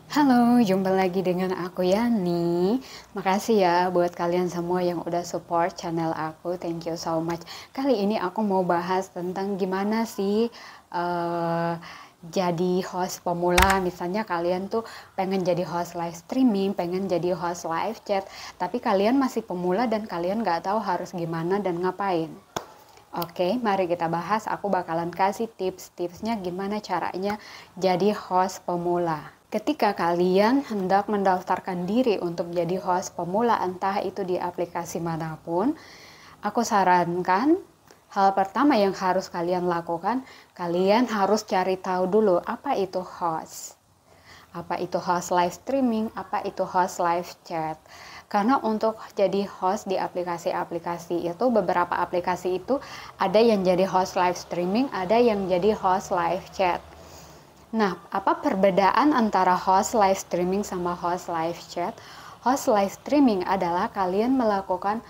Halo, jumpa lagi dengan aku Yani. Makasih ya buat kalian semua yang udah support channel aku. Thank you so much. Kali ini aku mau bahas tentang gimana sih eh, jadi host pemula. Misalnya kalian tuh pengen jadi host live streaming, pengen jadi host live chat, tapi kalian masih pemula dan kalian nggak tahu harus gimana dan ngapain. Oke, mari kita bahas. Aku bakalan kasih tips-tipsnya gimana caranya jadi host pemula. Ketika kalian hendak mendaftarkan diri untuk jadi host pemula, entah itu di aplikasi manapun, aku sarankan hal pertama yang harus kalian lakukan, kalian harus cari tahu dulu apa itu host. Apa itu host live streaming, apa itu host live chat. Karena untuk jadi host di aplikasi-aplikasi itu, beberapa aplikasi itu ada yang jadi host live streaming, ada yang jadi host live chat. Nah, apa perbedaan antara host live streaming sama host live chat? Host live streaming adalah kalian melakukan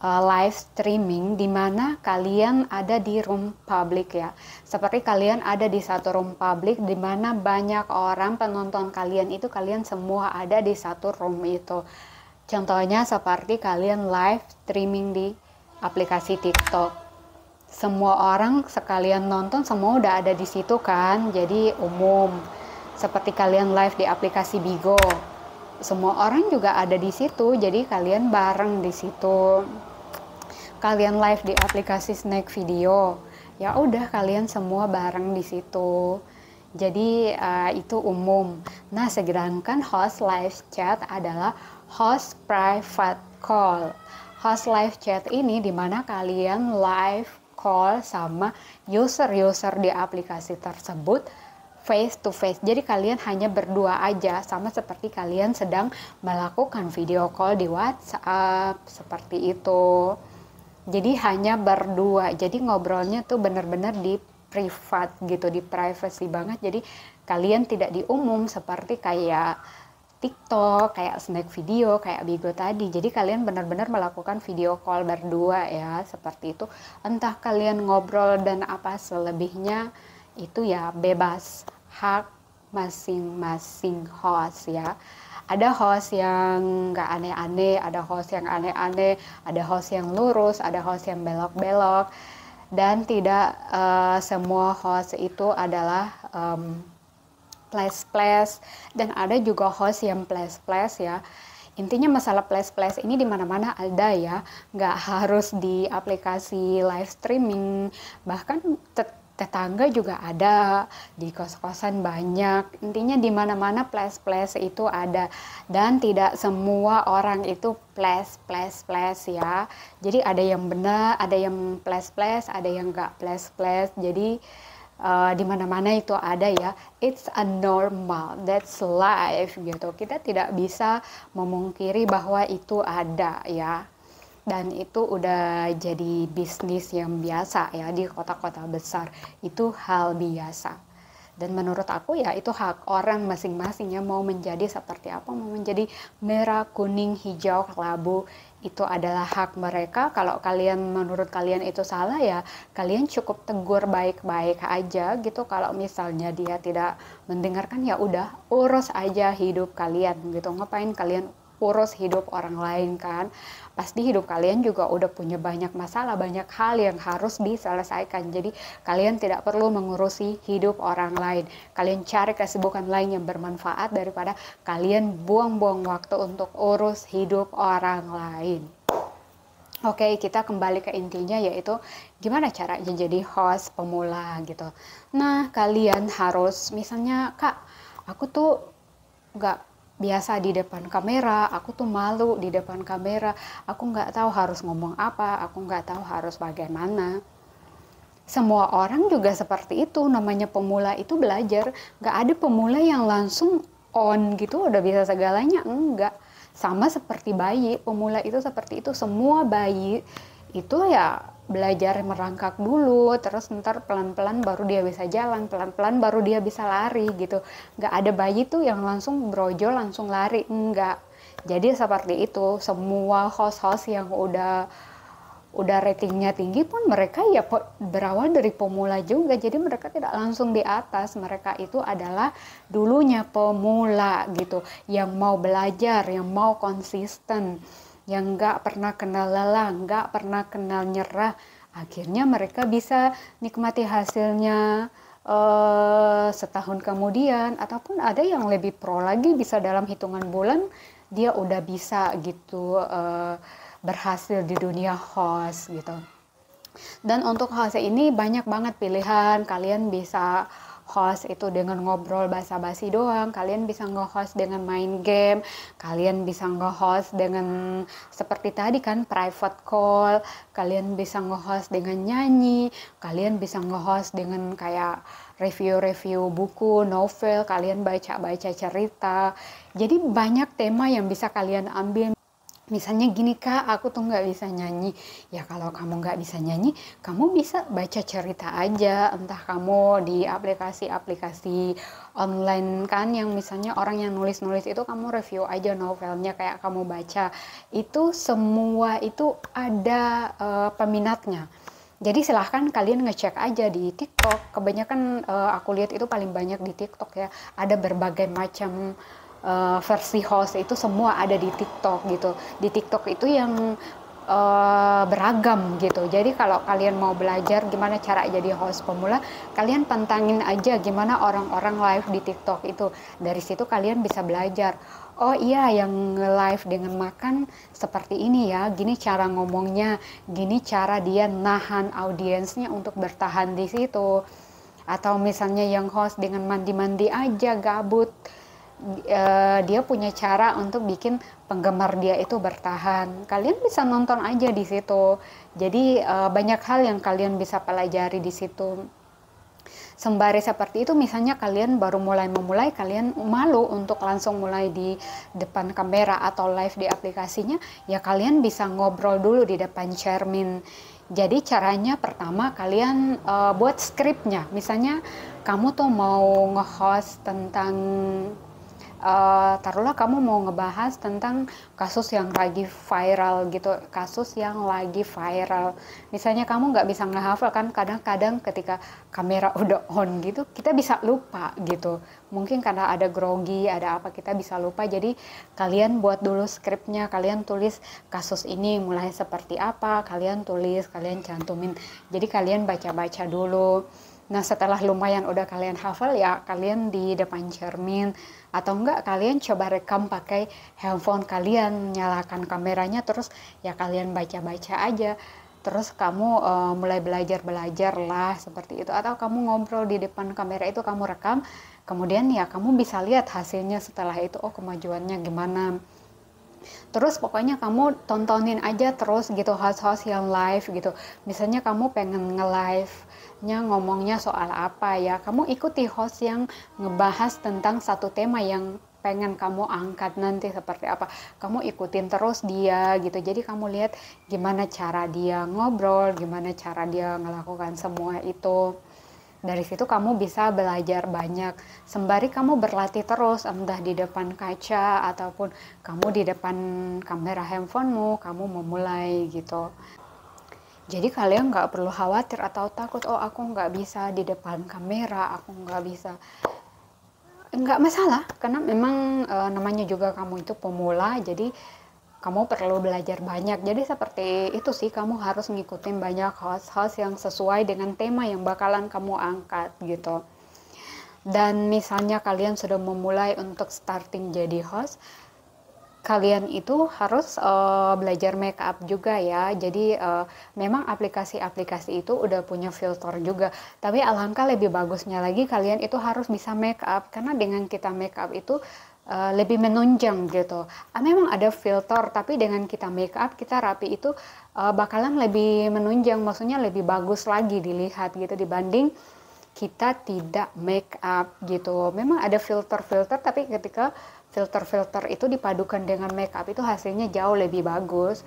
live streaming di mana kalian ada di room public ya. Seperti kalian ada di satu room public di mana banyak orang penonton kalian itu kalian semua ada di satu room itu. Contohnya seperti kalian live streaming di aplikasi TikTok. Semua orang sekalian nonton semua udah ada di situ kan, jadi umum. Seperti kalian live di aplikasi Bigo. Semua orang juga ada di situ, jadi kalian bareng di situ. Kalian live di aplikasi Snack Video, ya udah kalian semua bareng di situ. Jadi itu umum. Nah, sedangkan host live chat adalah host private call. Host live chat ini dimana kalian live call sama user-user di aplikasi tersebut face to face. Jadi kalian hanya berdua aja, sama seperti kalian sedang melakukan video call di WhatsApp seperti itu. Jadi hanya berdua, jadi ngobrolnya tuh bener-bener di privat gitu, di privacy banget. Jadi kalian tidak di umum seperti kayak TikTok, kayak Snack Video, kayak Bigo tadi. Jadi kalian benar-benar melakukan video call berdua ya, seperti itu. Entah kalian ngobrol dan apa selebihnya itu ya bebas, hak masing-masing host ya. Ada host yang nggak aneh-aneh, ada host yang aneh-aneh, ada host yang lurus, ada host yang belok-belok, dan tidak semua host itu adalah plus-plus, dan ada juga host yang plus-plus ya. Intinya masalah plus-plus ini di mana-mana ada ya, nggak harus di aplikasi live streaming, bahkan tetangga juga ada, di kos-kosan banyak. Intinya di mana-mana plus-plus itu ada, dan tidak semua orang itu plus ya. Jadi ada yang benar, ada yang plus, ada yang enggak plus. Jadi di mana-mana itu ada ya. It's a normal, that's life gitu. Kita tidak bisa memungkiri bahwa itu ada ya. Dan itu udah jadi bisnis yang biasa ya di kota-kota besar. Itu hal biasa. Dan menurut aku ya itu hak orang masing-masing ya, mau menjadi seperti apa, mau menjadi merah, kuning, hijau, kelabu, itu adalah hak mereka. Kalau kalian menurut kalian itu salah ya kalian cukup tegur baik-baik aja gitu. Kalau misalnya dia tidak mendengarkan ya udah, urus aja hidup kalian gitu. Ngapain kalian urus hidup orang lain kan? Pasti hidup kalian juga udah punya banyak masalah, banyak hal yang harus diselesaikan. Jadi kalian tidak perlu mengurusi hidup orang lain. Kalian cari kesibukan lain yang bermanfaat daripada kalian buang-buang waktu untuk urus hidup orang lain. Oke, kita kembali ke intinya, yaitu gimana caranya jadi host pemula gitu. Nah, kalian harus misalnya, Kak, aku tuh nggak biasa di depan kamera, aku tuh malu di depan kamera, aku nggak tahu harus ngomong apa, aku nggak tahu harus bagaimana. Semua orang juga seperti itu, namanya pemula itu belajar. Nggak ada pemula yang langsung on gitu udah bisa segalanya, enggak. Sama seperti bayi, pemula itu seperti itu. Semua bayi itu ya belajar merangkak dulu, terus ntar pelan-pelan baru dia bisa jalan, pelan-pelan baru dia bisa lari gitu. Nggak ada bayi tuh yang langsung brojol langsung lari, enggak. Jadi seperti itu, semua host-host yang udah udah ratingnya tinggi pun mereka ya berawal dari pemula juga, jadi mereka tidak langsung di atas. Mereka itu adalah dulunya pemula gitu, yang mau belajar, yang mau konsisten, yang nggak pernah kenal lelah, nggak pernah kenal nyerah. Akhirnya mereka bisa nikmati hasilnya setahun kemudian, ataupun ada yang lebih pro lagi, bisa dalam hitungan bulan dia udah bisa gitu berhasil di dunia host gitu. Dan untuk host ini banyak banget pilihan. Kalian bisa host itu dengan ngobrol basa-basi doang, kalian bisa nge-host dengan main game, kalian bisa nge-host dengan seperti tadi kan private call, kalian bisa nge-host dengan nyanyi, kalian bisa nge-host dengan kayak review-review buku, novel, kalian baca-baca cerita. Jadi banyak tema yang bisa kalian ambil. Misalnya gini Kak, aku tuh nggak bisa nyanyi. Ya kalau kamu nggak bisa nyanyi, kamu bisa baca cerita aja. Entah kamu di aplikasi-aplikasi online kan, yang misalnya orang yang nulis-nulis itu kamu review aja novelnya kayak kamu baca. Itu semua itu ada peminatnya. Jadi silahkan kalian ngecek aja di TikTok. Kebanyakan aku lihat itu paling banyak di TikTok ya. Ada berbagai macam versi host itu semua ada di TikTok gitu. Di TikTok itu yang beragam gitu. Jadi kalau kalian mau belajar gimana cara jadi host pemula, kalian pantangin aja gimana orang-orang live di TikTok itu. Dari situ kalian bisa belajar. Oh iya, yang live dengan makan seperti ini ya, gini cara ngomongnya, gini cara dia nahan audiensnya untuk bertahan di situ. Atau misalnya yang host dengan mandi-mandi aja, gabut, dia punya cara untuk bikin penggemar dia itu bertahan. Kalian bisa nonton aja di situ. Jadi banyak hal yang kalian bisa pelajari di situ. Sembari seperti itu, misalnya kalian baru memulai, kalian malu untuk langsung mulai di depan kamera atau live di aplikasinya, ya kalian bisa ngobrol dulu di depan cermin. Jadi caranya pertama kalian buat skripnya. Misalnya kamu tuh mau nge-host tentang taruhlah kamu mau ngebahas tentang kasus yang lagi viral gitu, kasus yang lagi viral. Misalnya kamu nggak bisa ngehafal kan, kadang-kadang ketika kamera udah on gitu, kita bisa lupa gitu. Mungkin karena ada grogi, ada apa, kita bisa lupa. Jadi kalian buat dulu skripnya, kalian tulis kasus ini mulai seperti apa, kalian tulis, kalian cantumin. Jadi kalian baca-baca dulu. Nah setelah lumayan udah kalian hafal, ya kalian di depan cermin, atau enggak kalian coba rekam pakai handphone kalian, nyalakan kameranya, terus ya kalian baca-baca aja. Terus kamu mulai belajar lah seperti itu, atau kamu ngobrol di depan kamera itu, kamu rekam, kemudian ya kamu bisa lihat hasilnya setelah itu, oh kemajuannya gimana. Terus pokoknya kamu tontonin aja terus gitu host-host yang live gitu. Misalnya kamu pengen nge-live-nya ngomongnya soal apa ya, kamu ikuti host yang ngebahas tentang satu tema yang pengen kamu angkat nanti seperti apa. Kamu ikutin terus dia gitu. Jadi kamu lihat gimana cara dia ngobrol, gimana cara dia melakukan semua itu. Dari situ kamu bisa belajar banyak, sembari kamu berlatih terus, entah di depan kaca ataupun kamu di depan kamera handphonemu, kamu memulai gitu. Jadi kalian nggak perlu khawatir atau takut, oh aku nggak bisa di depan kamera, aku nggak bisa. Nggak masalah, karena memang namanya juga kamu itu pemula, jadi kamu perlu belajar banyak. Jadi seperti itu sih, kamu harus ngikutin banyak host-host yang sesuai dengan tema yang bakalan kamu angkat gitu. Dan misalnya kalian sudah memulai untuk starting jadi host, kalian itu harus belajar make up juga ya. Jadi memang aplikasi-aplikasi itu udah punya filter juga, tapi alangkah lebih bagusnya lagi kalian itu harus bisa make up, karena dengan kita make up itu lebih menunjang gitu. Memang ada filter, tapi dengan kita make up, kita rapi itu bakalan lebih menunjang, maksudnya lebih bagus lagi dilihat gitu dibanding kita tidak make up gitu. Memang ada filter-filter, tapi ketika filter-filter itu dipadukan dengan make up itu hasilnya jauh lebih bagus.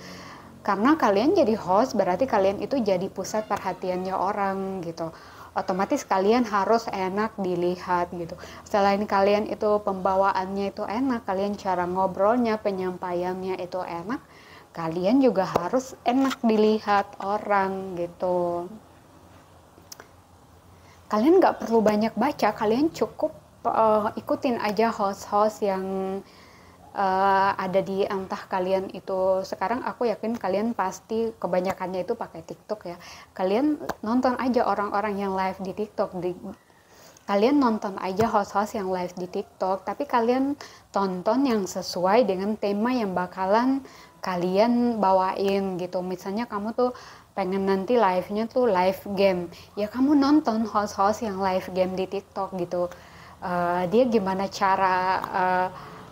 Karena kalian jadi host, berarti kalian itu jadi pusat perhatiannya orang gitu. Otomatis kalian harus enak dilihat gitu. Selain kalian itu pembawaannya itu enak, kalian cara ngobrolnya, penyampaiannya itu enak, kalian juga harus enak dilihat orang gitu. Kalian nggak perlu banyak baca, kalian cukup ikutin aja host-host yang ada di entah kalian itu. Sekarang aku yakin kalian pasti kebanyakannya itu pakai TikTok ya. Kalian nonton aja orang-orang yang live di TikTok, kalian nonton aja host-host yang live di TikTok, tapi kalian tonton yang sesuai dengan tema yang bakalan kalian bawain gitu. Misalnya kamu tuh pengen nanti live-nya tuh live game, ya kamu nonton host-host yang live game di TikTok gitu. Dia gimana cara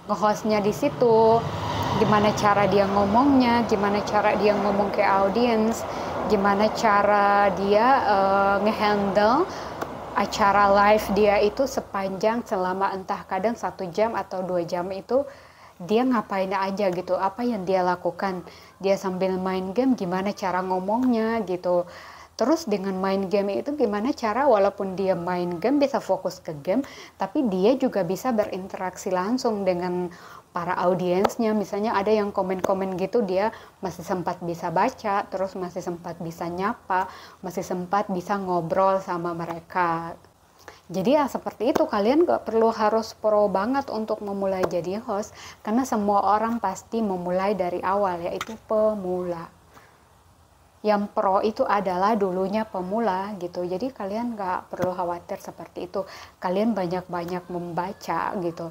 nge-hostnya di situ, gimana cara dia ngomongnya, gimana cara dia ngomong ke audiens, gimana cara dia nge-handle acara live dia itu sepanjang selama entah kadang 1 jam atau 2 jam itu dia ngapain aja gitu, apa yang dia lakukan, dia sambil main game gimana cara ngomongnya gitu. Terus dengan main game itu gimana cara walaupun dia main game bisa fokus ke game, tapi dia juga bisa berinteraksi langsung dengan para audiensnya. Misalnya ada yang komen-komen gitu, dia masih sempat bisa baca, terus masih sempat bisa nyapa, masih sempat bisa ngobrol sama mereka. Jadi ya seperti itu, kalian gak perlu harus pro banget untuk memulai jadi host, karena semua orang pasti memulai dari awal, yaitu pemula. Yang pro itu adalah dulunya pemula gitu, jadi kalian gak perlu khawatir seperti itu. Kalian banyak-banyak membaca gitu.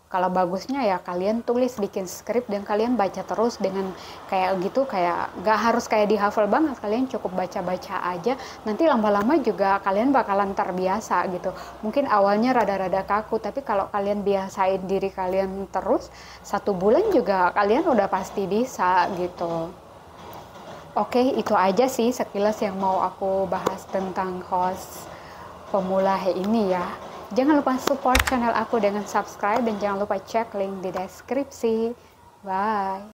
Kalau bagusnya ya kalian tulis, bikin skrip dan kalian baca terus dengan kayak gitu, kayak gak harus kayak dihafal banget, kalian cukup baca-baca aja, nanti lama-lama juga kalian bakalan terbiasa gitu. Mungkin awalnya rada-rada kaku, tapi kalau kalian biasain diri kalian terus, 1 bulan juga kalian udah pasti bisa gitu. Oke, itu aja sih sekilas yang mau aku bahas tentang host pemula ini ya. Jangan lupa support channel aku dengan subscribe dan jangan lupa cek link di deskripsi. Bye.